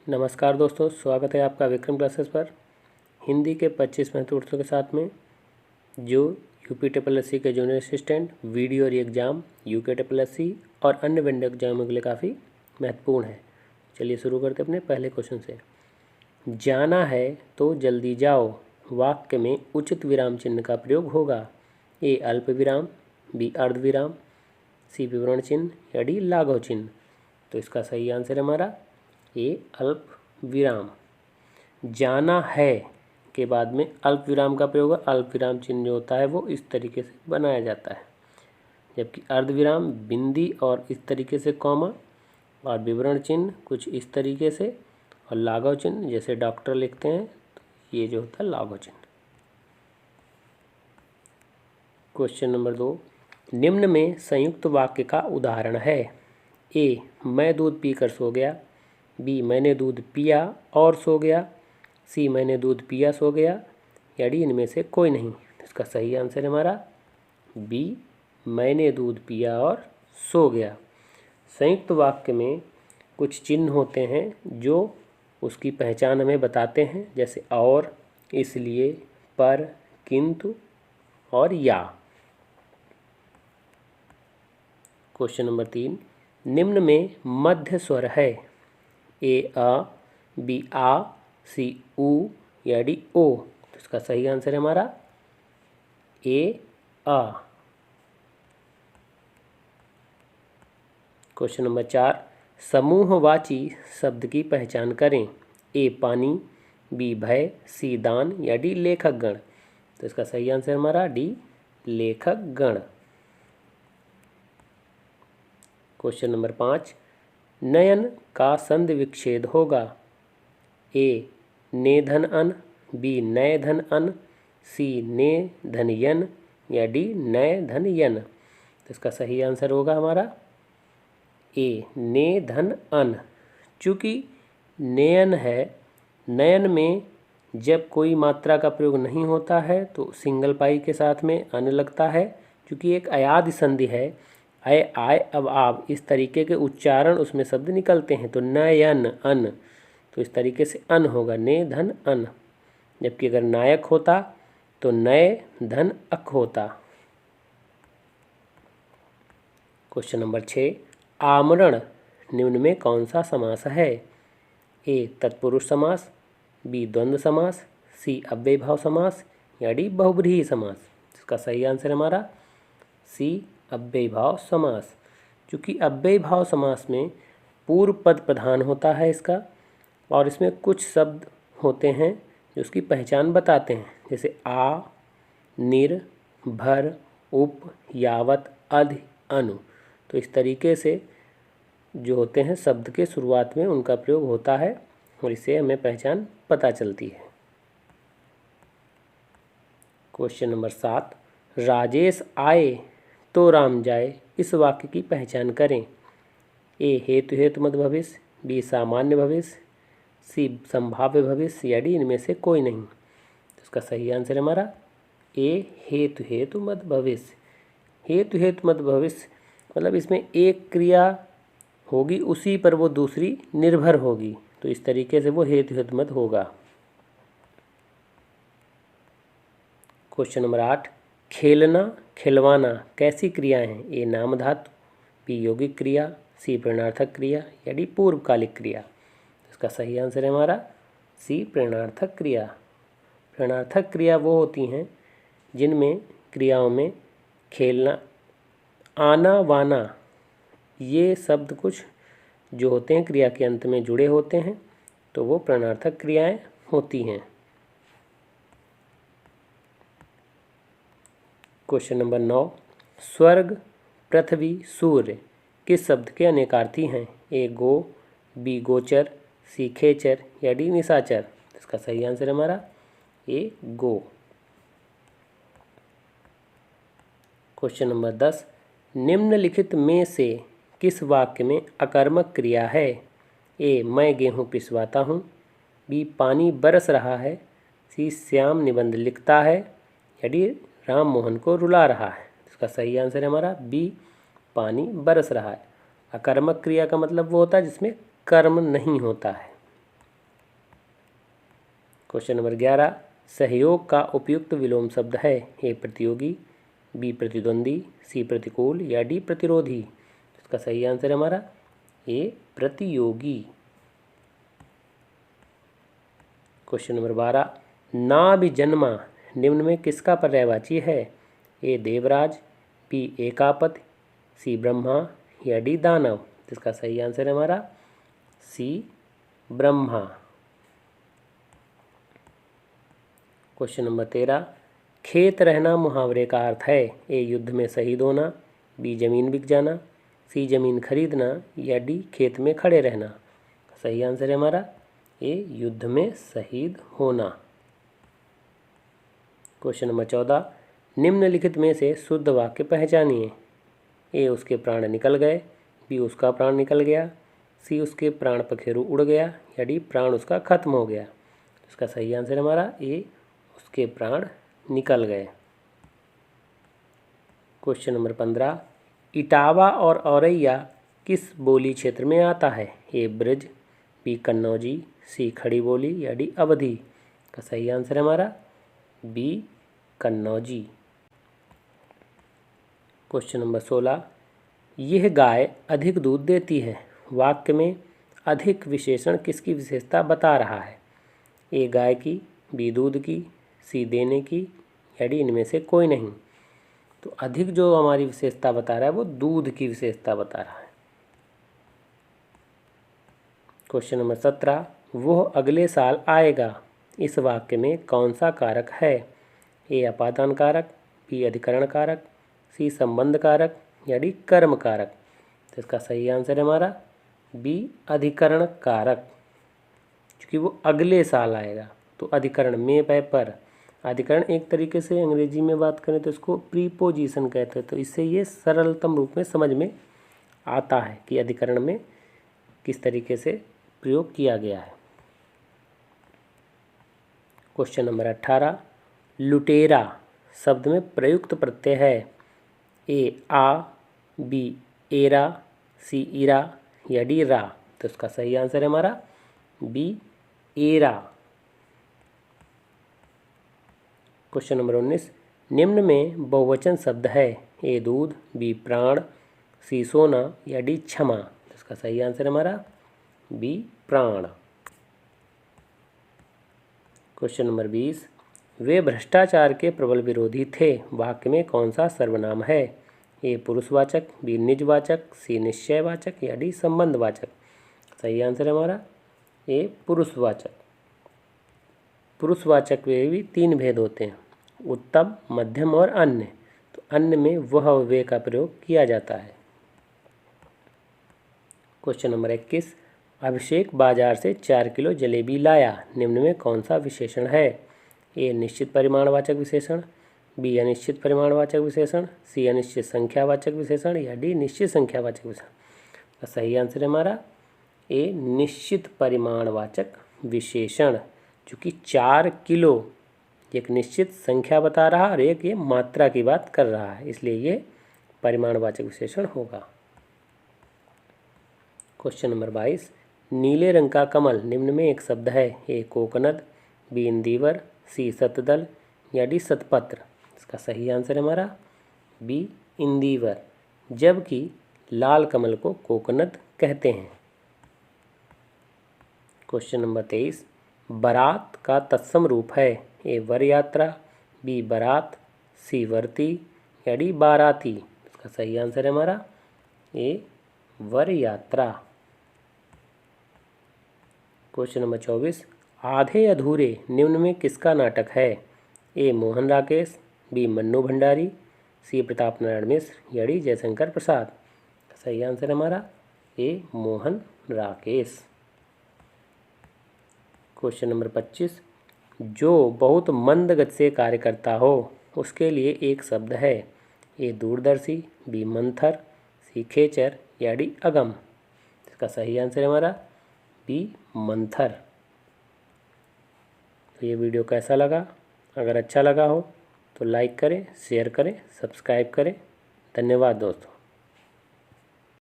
नमस्कार दोस्तों, स्वागत है आपका विक्रम क्लासेस पर। हिंदी के 25 महत्वपूर्ण के साथ में जो UPSSC के जूनियर असिस्टेंट वीडियो और एग्ज़ाम UKSSC और अन्य वेंडर एग्जामों के लिए काफ़ी महत्वपूर्ण है। चलिए शुरू करते अपने पहले क्वेश्चन से। जाना है तो जल्दी जाओ वाक्य में उचित विराम चिन्ह का प्रयोग होगा। ए अल्प विराम, बी अर्ध विराम, सी विवरण चिन्ह या डी लाघव चिन्ह। तो इसका सही आंसर है हमारा ए अल्प विराम। जाना है के बाद में अल्प विराम का प्रयोग, अल्प विराम चिन्ह जो होता है वो इस तरीके से बनाया जाता है, जबकि अर्ध विराम बिंदी और इस तरीके से कॉमा, और विवरण चिन्ह कुछ इस तरीके से, और लाघव चिन्ह जैसे डॉक्टर लिखते हैं तो ये जो होता है लाघव चिन्ह। क्वेश्चन नंबर 2, निम्न में संयुक्त वाक्य का उदाहरण है। ए मैं दूध पीकर सो गया, बी मैंने दूध पिया और सो गया, सी मैंने दूध पिया सो गया, या डी इनमें से कोई नहीं। इसका सही आंसर है हमारा बी मैंने दूध पिया और सो गया। संयुक्त वाक्य में कुछ चिन्ह होते हैं जो उसकी पहचान हमें बताते हैं, जैसे और, इसलिए, पर, किंतु और या। क्वेश्चन नंबर 3, निम्न में मध्य स्वर है। ए अ, बी आ, सी उ, या डी ओ। तो इसका सही आंसर है हमारा ए आ। क्वेश्चन नंबर 4, समूहवाची शब्द की पहचान करें। ए पानी, बी भय, सी दान, या डी लेखक गण। तो इसका सही आंसर हमारा डी लेखक गण। क्वेश्चन नंबर 5, नयन का संधि विच्छेद होगा। ए ने धन अन, बी नय धन अन, सी ने धन यन, या डी नय धन यन। तो इसका सही आंसर होगा हमारा ए ने धन अन। चूँकि नयन है, नयन में जब कोई मात्रा का प्रयोग नहीं होता है तो सिंगल पाई के साथ में अन लगता है। क्योंकि एक अयाद संधि है, अय आय अब आप, इस तरीके के उच्चारण उसमें शब्द निकलते हैं, तो नयन अन, तो इस तरीके से अन होगा, ने धन अन। जबकि अगर नायक होता तो नय धन अक होता। क्वेश्चन नंबर 6, आमरण निम्न में कौन सा समास है। ए तत्पुरुष समास, बी द्वंद्व समास, सी अव्ययीभाव समास, या डी बहुब्रीहि समास। इसका सही आंसर है हमारा सी अव्ययीभाव समास। चूँकि अव्ययीभाव समास में पूर्व पद प्रधान होता है इसका, और इसमें कुछ शब्द होते हैं जो उसकी पहचान बताते हैं, जैसे आ, निर, भर, उप, यावत, अध, अनु। तो इस तरीके से जो होते हैं शब्द के शुरुआत में उनका प्रयोग होता है और इससे हमें पहचान पता चलती है। क्वेश्चन नंबर 7, राजेश आए तो राम जाए, इस वाक्य की पहचान करें। ए हेतु हेतु मत भविष्य, बी सामान्य भविष्य, सी संभाव्य भविष्य, या डी इनमें से कोई नहीं। तो इसका सही आंसर है हमारा ए हेतु हेतु मत भविष्य। हेतु हेतु मत भविष्य मतलब इसमें एक क्रिया होगी, उसी पर वो दूसरी निर्भर होगी, तो इस तरीके से वो हेतु हेतु मत होगा। क्वेश्चन नंबर 8, खेलना खिलवाना कैसी क्रियाएं हैं। ए नाम धातु, बी यौगिक क्रिया, सी प्रेरणार्थक क्रिया, या डी पूर्वकालिक क्रिया। इसका सही आंसर है हमारा सी प्रेरणार्थक क्रिया। प्रेरणार्थक क्रिया वो होती हैं जिनमें क्रियाओं में खेलना, आना, वाना, ये शब्द कुछ जो होते हैं क्रिया के अंत में जुड़े होते हैं, तो वो प्रेरणार्थक क्रियाएं होती हैं। क्वेश्चन नंबर 9, स्वर्ग, पृथ्वी, सूर्य किस शब्द के अनेकार्थी हैं। ए गो, बी गोचर, सी खेचर, या डी निशाचर। इसका सही आंसर है हमारा ए गो। क्वेश्चन नंबर 10, निम्नलिखित में से किस वाक्य में अकर्मक क्रिया है। ए मैं गेहूँ पिसवाता हूँ, बी पानी बरस रहा है, सी श्याम निबंध लिखता है, या डी राम मोहन को रुला रहा है। इसका सही आंसर है हमारा बी पानी बरस रहा है। अकर्मक क्रिया का मतलब वो होता है जिसमें कर्म नहीं होता है। क्वेश्चन नंबर 11, सहयोग का उपयुक्त विलोम शब्द है? ए प्रतियोगी, बी प्रतिद्वंदी, सी प्रतिकूल या डी प्रतिरोधी? इसका सही आंसर है हमारा ए प्रतियोगी। क्वेश्चन नंबर 12, ना भी जन्मा निम्न में किसका पर्यायवाची है? ए देवराज, बी एकापत, सी ब्रह्मा या डी दानव? इसका सही आंसर है हमारा सी ब्रह्मा। क्वेश्चन नंबर 13, खेत रहना मुहावरे का अर्थ है? ए युद्ध में शहीद होना, बी जमीन बिक जाना, सी जमीन खरीदना या डी खेत में खड़े रहना? सही आंसर है हमारा ए युद्ध में शहीद होना। क्वेश्चन नंबर 14, निम्नलिखित में से शुद्ध वाक्य पहचानिए। ए उसके प्राण निकल गए, बी उसका प्राण निकल गया, सी उसके प्राण पखेरु उड़ गया या डी प्राण उसका खत्म हो गया? इसका सही आंसर है हमारा ए उसके प्राण निकल गए। क्वेश्चन नंबर 15, इटावा और औरैया किस बोली क्षेत्र में आता है? ए ब्रज, बी कन्नौजी, सी खड़ी बोली या डी अवधी? का सही आंसर है हमारा बी कन्नौजी। क्वेश्चन नंबर 16, यह गाय अधिक दूध देती है। वाक्य में अधिक विशेषण किसकी विशेषता बता रहा है? ए गाय की, बी दूध की, सी देने की या डी इनमें से कोई नहीं? तो अधिक जो हमारी विशेषता बता रहा है वो दूध की विशेषता बता रहा है। क्वेश्चन नंबर 17, वह अगले साल आएगा। इस वाक्य में कौन सा कारक है? ए अपादान कारक, बी अधिकरण कारक, सी संबंध कारक या डी कर्म कारक? तो इसका सही आंसर है हमारा बी अधिकरण कारक, क्योंकि वो अगले साल आएगा। तो अधिकरण में पर अधिकरण एक तरीके से अंग्रेजी में बात करें तो इसको प्रीपोजिशन कहते हैं। तो इससे ये सरलतम रूप में समझ में आता है कि अधिकरण में किस तरीके से प्रयोग किया गया है। क्वेश्चन नंबर 18, लुटेरा शब्द में प्रयुक्त प्रत्यय है? ए आ, बी एरा, सी इरा या डी रा? तो इसका सही आंसर है हमारा बी एरा। क्वेश्चन नंबर 19, निम्न में बहुवचन शब्द है? ए दूध, बी प्राण, सी सोना या डी क्षमा? तो इसका सही आंसर है हमारा बी प्राण। क्वेश्चन नंबर 20, वे भ्रष्टाचार के प्रबल विरोधी थे। वाक्य में कौन सा सर्वनाम है? ए पुरुषवाचक, बी निजवाचक, सी निश्चयवाचक या डी संबंधवाचक? सही आंसर है हमारा ए पुरुषवाचक। पुरुषवाचक में भी 3 भेद होते हैं, उत्तम, मध्यम और अन्य। तो अन्य में वह वे का प्रयोग किया जाता है। क्वेश्चन नंबर 21, अभिषेक बाजार से 4 किलो जलेबी लाया। निम्न में कौन सा विशेषण है? ए निश्चित परिमाणवाचक विशेषण, बी अनिश्चित परिमाणवाचक विशेषण, सी अनिश्चित संख्यावाचक विशेषण या डी निश्चित संख्यावाचक विशेषण? सही आंसर है हमारा ए निश्चित परिमाणवाचक विशेषण, चूँकि 4 किलो एक निश्चित संख्या बता रहा और एक ये मात्रा की बात कर रहा है, इसलिए ये परिमाणवाचक विशेषण होगा। क्वेश्चन नंबर 22, नीले रंग का कमल निम्न में एक शब्द है? ए कोकनद, बी इंदिवर, सी सतदल या डी सतपत्र? इसका सही आंसर है हमारा बी इंदिवर, जबकि लाल कमल को कोकनद कहते हैं। क्वेश्चन नंबर 23, बारात का तत्सम रूप है? ए वर यात्रा, बी बारात, सी वर्ती या डी बाराती? इसका सही आंसर है हमारा ए वर यात्रा। क्वेश्चन नंबर 24, आधे अधूरे निम्न में किसका नाटक है? ए मोहन राकेश, बी मन्नू भंडारी, सी प्रताप नारायण मिश्र या डी जयशंकर प्रसाद? सही आंसर है हमारा ए मोहन राकेश। क्वेश्चन नंबर 25, जो बहुत मंद गति से कार्य करता हो उसके लिए एक शब्द है? ए दूरदर्शी, बी मंथर, सी खेचर या डी अगम? इसका सही आंसर है हमारा बी मंथर। तो ये वीडियो कैसा लगा? अगर अच्छा लगा हो तो लाइक करें, शेयर करें, सब्सक्राइब करें। धन्यवाद दोस्तों।